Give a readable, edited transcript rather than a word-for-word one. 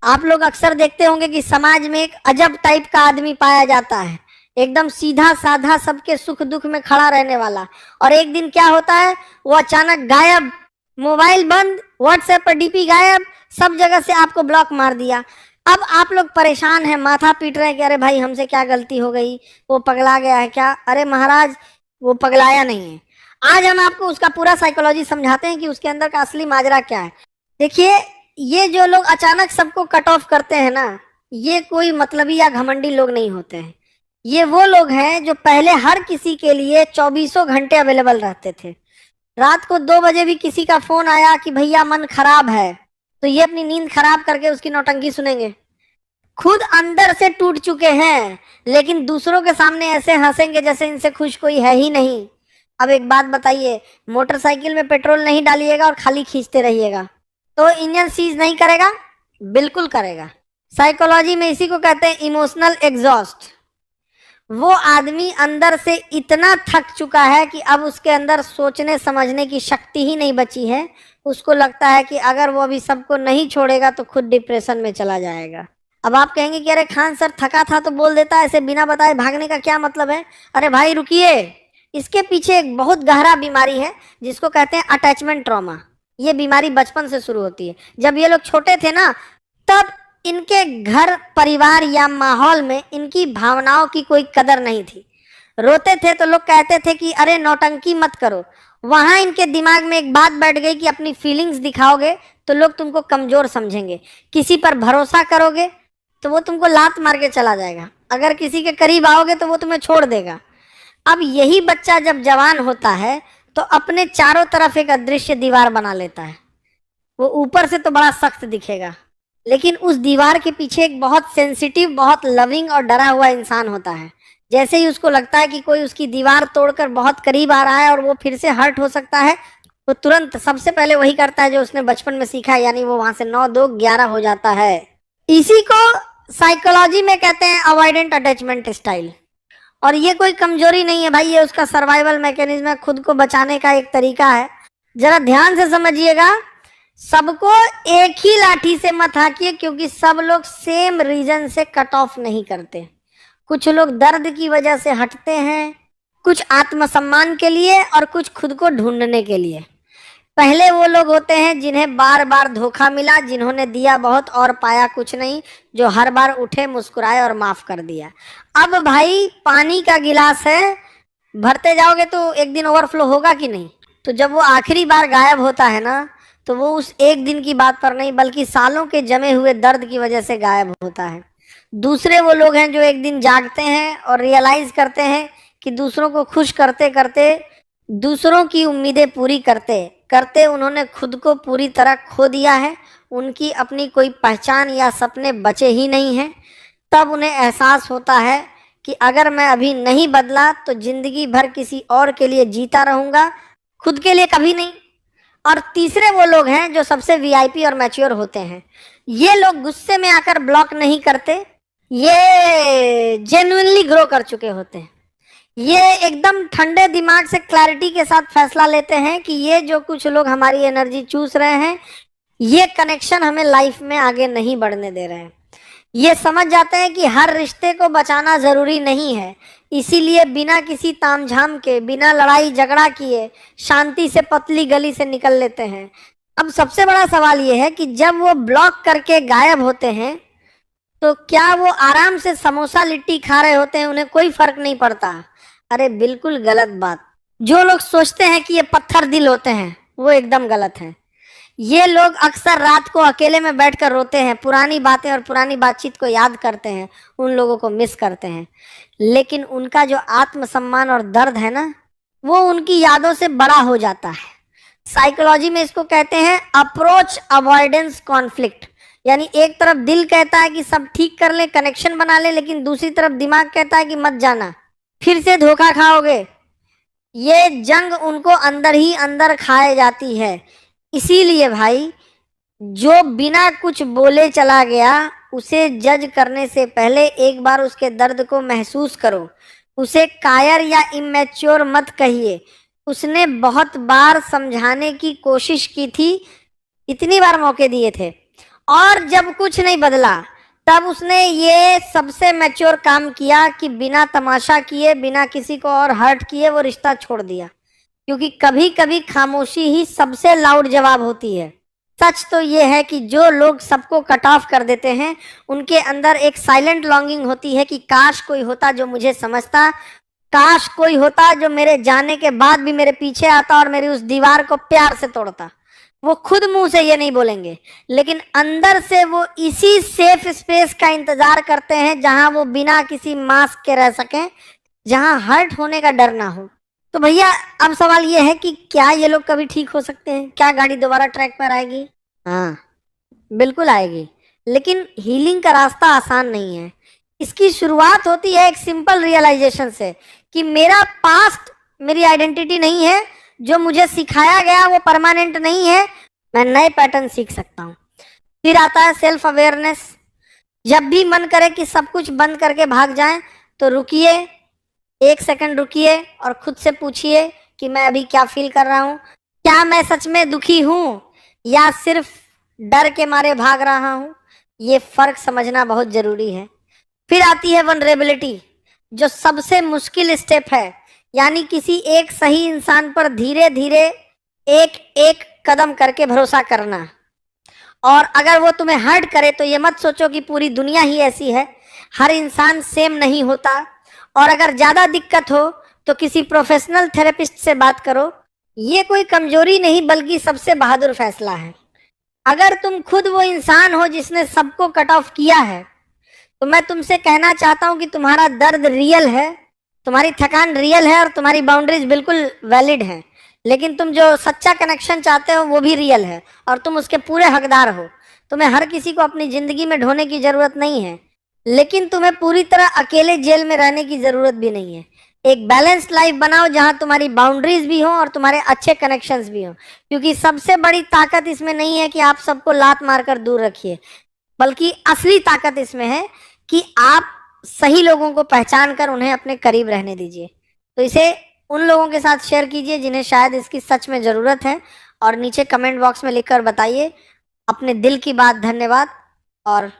आप लोग अक्सर देखते होंगे कि समाज में एक अजब टाइप का आदमी पाया जाता है, एकदम सीधा साधा, सबके सुख दुख में खड़ा रहने वाला। और एक दिन क्या होता है, वो अचानक गायब, मोबाइल बंद, व्हाट्सएप पर डीपी गायब, सब जगह से आपको ब्लॉक मार दिया। अब आप लोग परेशान हैं, माथा पीट रहे हैं कि अरे भाई हमसे क्या गलती हो गई, वो पगला गया है क्या? अरे महाराज, वो पगलाया नहीं है। आज हम आपको उसका पूरा साइकोलॉजी समझाते हैं कि उसके अंदर का असली माजरा क्या है। देखिए, ये जो लोग अचानक सबको कट ऑफ करते हैं ना, ये कोई मतलबी या घमंडी लोग नहीं होते हैं। ये वो लोग हैं जो पहले हर किसी के लिए चौबीसों घंटे अवेलेबल रहते थे। रात को 2 बजे भी किसी का फोन आया कि भैया मन खराब है, तो ये अपनी नींद खराब करके उसकी नौटंकी सुनेंगे। खुद अंदर से टूट चुके हैं, लेकिन दूसरों के सामने ऐसे हंसेंगे जैसे इनसे खुश कोई है ही नहीं। अब एक बात बताइए, मोटरसाइकिल में पेट्रोल नहीं डालिएगा और खाली खींचते रहिएगा तो इंजन सीज नहीं करेगा? बिल्कुल करेगा। साइकोलॉजी में इसी को कहते हैं इमोशनल एग्जॉस्ट। वो आदमी अंदर से इतना थक चुका है कि अब उसके अंदर सोचने समझने की शक्ति ही नहीं बची है। उसको लगता है कि अगर वो अभी सबको नहीं छोड़ेगा तो खुद डिप्रेशन में चला जाएगा। अब आप कहेंगे कि अरे खान सर, थका था तो बोल देता, ऐसे बिना बताए भागने का क्या मतलब है? अरे भाई रुकिए, इसके पीछे एक बहुत गहरा बीमारी है जिसको कहते हैं अटैचमेंट ट्रॉमा। ये बीमारी बचपन से शुरू होती है। जब ये लोग छोटे थे ना, तब इनके घर परिवार या माहौल में इनकी भावनाओं की कोई कदर नहीं थी। रोते थे तो लोग कहते थे कि अरे नौटंकी मत करो। वहां इनके दिमाग में एक बात बैठ गई कि अपनी फीलिंग्स दिखाओगे तो लोग तुमको कमजोर समझेंगे। किसी पर भरोसा करोगे तो वो तुमको लात मार के चला जाएगा। अगर किसी के करीब आओगे तो वो तुम्हें छोड़ देगा। अब यही बच्चा जब जवान होता है तो अपने चारों तरफ एक अदृश्य दीवार बना लेता है। वो ऊपर से तो बड़ा सख्त दिखेगा, लेकिन उस दीवार के पीछे एक बहुत सेंसिटिव, बहुत लविंग और डरा हुआ इंसान होता है। जैसे ही उसको लगता है कि कोई उसकी दीवार तोड़कर बहुत करीब आ रहा है और वो फिर से हर्ट हो सकता है, वो तुरंत सबसे पहले वही करता है जो उसने बचपन में सीखा है, यानी वो वहां से 9 2 11 हो जाता है। इसी को साइकोलॉजी में कहते हैं अवॉइडेंट अटैचमेंट स्टाइल। और ये कोई कमजोरी नहीं है भाई, ये उसका सर्वाइवल मैकेनिज्म है, खुद को बचाने का एक तरीका है। जरा ध्यान से समझिएगा, सबको एक ही लाठी से मत हाकिए, क्योंकि सब लोग सेम रीजन से कट ऑफ नहीं करते। कुछ लोग दर्द की वजह से हटते हैं, कुछ आत्मसम्मान के लिए और कुछ खुद को ढूंढने के लिए। पहले वो लोग होते हैं जिन्हें बार बार धोखा मिला, जिन्होंने दिया बहुत और पाया कुछ नहीं, जो हर बार उठे, मुस्कुराए और माफ कर दिया। अब भाई पानी का गिलास है, भरते जाओगे तो एक दिन ओवरफ्लो होगा कि नहीं? तो जब वो आखिरी बार गायब होता है ना, तो वो उस एक दिन की बात पर नहीं बल्कि सालों के जमे हुए दर्द की वजह से गायब होता है। दूसरे वो लोग हैं जो एक दिन जागते हैं और रियलाइज करते हैं कि दूसरों को खुश करते करते, दूसरों की उम्मीदें पूरी करते करते उन्होंने खुद को पूरी तरह खो दिया है। उनकी अपनी कोई पहचान या सपने बचे ही नहीं हैं। तब उन्हें एहसास होता है कि अगर मैं अभी नहीं बदला तो जिंदगी भर किसी और के लिए जीता रहूंगा, खुद के लिए कभी नहीं। और तीसरे वो लोग हैं जो सबसे वीआईपी और मैच्योर होते हैं। ये लोग गुस्से में आकर ब्लॉक नहीं करते, ये जेन्युइनली ग्रो कर चुके होते हैं। ये एकदम ठंडे दिमाग से क्लैरिटी के साथ फैसला लेते हैं कि ये जो कुछ लोग हमारी एनर्जी चूस रहे हैं, ये कनेक्शन हमें लाइफ में आगे नहीं बढ़ने दे रहे हैं। ये समझ जाते हैं कि हर रिश्ते को बचाना जरूरी नहीं है, इसीलिए बिना किसी तामझाम के, बिना लड़ाई झगड़ा किए शांति से पतली गली से निकल लेते हैं। अब सबसे बड़ा सवाल ये है कि जब वो ब्लॉक करके गायब होते हैं तो क्या वो आराम से समोसा लिट्टी खा रहे होते हैं, उन्हें कोई फर्क नहीं पड़ता? अरे बिल्कुल गलत बात। जो लोग सोचते हैं कि ये पत्थर दिल होते हैं, वो एकदम गलत है। ये लोग अक्सर रात को अकेले में बैठकर रोते हैं, पुरानी बातें और पुरानी बातचीत को याद करते हैं, उन लोगों को मिस करते हैं। लेकिन उनका जो आत्मसम्मान और दर्द है ना, वो उनकी यादों से बड़ा हो जाता है। साइकोलॉजी में इसको कहते हैं अप्रोच अवॉइडेंस कॉन्फ्लिक्ट। यानी एक तरफ दिल कहता है कि सब ठीक कर ले, कनेक्शन बना ले, लेकिन दूसरी तरफ दिमाग कहता है कि मत जाना, फिर से धोखा खाओगे। ये जंग उनको अंदर ही अंदर खाए जाती है। इसीलिए भाई, जो बिना कुछ बोले चला गया, उसे जज करने से पहले एक बार उसके दर्द को महसूस करो। उसे कायर या इमेच्योर मत कहिए। उसने बहुत बार समझाने की कोशिश की थी, इतनी बार मौके दिए थे, और जब कुछ नहीं बदला, तब उसने ये सबसे मैच्योर काम किया कि बिना तमाशा किए, बिना किसी को और हर्ट किए वो रिश्ता छोड़ दिया। क्योंकि कभी कभी खामोशी ही सबसे लाउड जवाब होती है। सच तो ये है कि जो लोग सबको कट ऑफ कर देते हैं, उनके अंदर एक साइलेंट लॉन्गिंग होती है कि काश कोई होता जो मुझे समझता, काश कोई होता जो मेरे जाने के बाद भी मेरे पीछे आता और मेरी उस दीवार को प्यार से तोड़ता। वो खुद मुंह से ये नहीं बोलेंगे, लेकिन अंदर से वो इसी सेफ स्पेस का इंतजार करते हैं जहां वो बिना किसी मास्क के रह सकें, जहां हर्ट होने का डर ना हो। तो भैया अब सवाल ये है कि क्या ये लोग कभी ठीक हो सकते हैं? क्या गाड़ी दोबारा ट्रैक पर आएगी? हाँ, बिल्कुल आएगी। लेकिन हीलिंग का रास्ता आसान नहीं है। इसकी शुरुआत होती है एक सिंपल रियलाइजेशन से कि मेरा पास्ट मेरी आइडेंटिटी नहीं है, जो मुझे सिखाया गया वो परमानेंट नहीं है, मैं नए पैटर्न सीख सकता हूँ। फिर आता है सेल्फ अवेयरनेस। जब भी मन करे कि सब कुछ बंद करके भाग जाएं, तो रुकिए, 1 सेकंड रुकिए और खुद से पूछिए कि मैं अभी क्या फील कर रहा हूँ। क्या मैं सच में दुखी हूँ या सिर्फ डर के मारे भाग रहा हूँ? ये फर्क समझना बहुत जरूरी है। फिर आती है वनरेबिलिटी, जो सबसे मुश्किल स्टेप है। यानी किसी एक सही इंसान पर धीरे धीरे एक एक कदम करके भरोसा करना। और अगर वो तुम्हें हर्ट करे तो ये मत सोचो कि पूरी दुनिया ही ऐसी है। हर इंसान सेम नहीं होता। और अगर ज्यादा दिक्कत हो तो किसी प्रोफेशनल थेरेपिस्ट से बात करो। ये कोई कमजोरी नहीं बल्कि सबसे बहादुर फैसला है। अगर तुम खुद वो इंसान हो जिसने सबको कट ऑफ किया है, तो मैं तुमसे कहना चाहता हूं कि तुम्हारा दर्द रियल है, तुम्हारी थकान रियल है और तुम्हारी बाउंड्रीज बिल्कुल वैलिड है। लेकिन तुम जो सच्चा कनेक्शन चाहते हो वो भी रियल है और तुम उसके पूरे हकदार हो। तुम्हें हर किसी को अपनी जिंदगी में ढोने की जरूरत नहीं है, लेकिन तुम्हें पूरी तरह अकेले जेल में रहने की जरूरत भी नहीं है। एक बैलेंस्ड लाइफ बनाओ जहां तुम्हारी बाउंड्रीज भी हो और तुम्हारे अच्छे कनेक्शंस भी हो। क्योंकि सबसे बड़ी ताकत इसमें नहीं है कि आप सबको लात मारकर दूर रखिए, बल्कि असली ताकत इसमें है कि आप सही लोगों को पहचान कर उन्हें अपने करीब रहने दीजिए। तो इसे उन लोगों के साथ शेयर कीजिए जिन्हें शायद इसकी सच में ज़रूरत है, और नीचे कमेंट बॉक्स में लिखकर बताइए अपने दिल की बात। धन्यवाद और